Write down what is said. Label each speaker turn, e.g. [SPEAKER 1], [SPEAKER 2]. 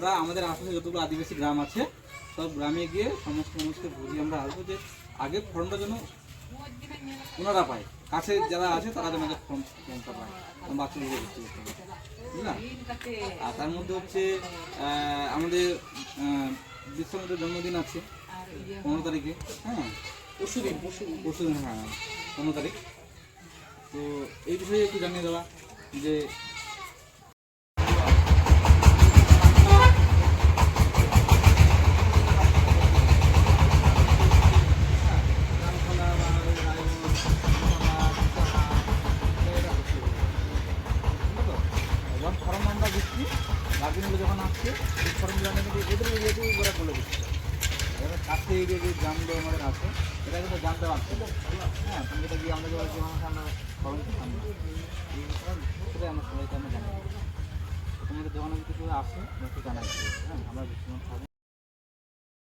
[SPEAKER 1] আমরা আমাদের আশেপাশে যতগুলো আদিবাসী গ্রাম আছে সব গ্রামে গিয়ে সমস্ত মানুষকে বুঝিয়ে আমরা আসবো যে আগে ফর্মটা যেন ওনারা পায়, কাছে যারা আছে তারা যেন ফর্মটা পায়, বাচ্চাদের ভর্তি করতে হবে, বুঝলাম। আর তার মধ্যে হচ্ছে আমাদের বিশ্বনাথের জন্মদিন আছে 15 তারিখে, হ্যাঁ পরশুদিন, হ্যাঁ 15 তারিখ। তো এই বিষয়ে একটু জানিয়ে দেওয়া যে ফর্ম আমরা দিচ্ছি, গার্জেনগুলো যখন আসছে ফর্ম জানিয়ে কিন্তু এদের ওরা বলে দিচ্ছে, এবার কাছে এই যে গ্রামগুলো আমাদের আছে এটা কিন্তু জানতে পারছে, হ্যাঁ তুমি এটা গিয়ে আমাদের আমরা ফর্ম সেটাই আমরা সবাইকে আমরা জানাই, তোমাদের যখন কিছু আসে একটু জানাই, হ্যাঁ আমরা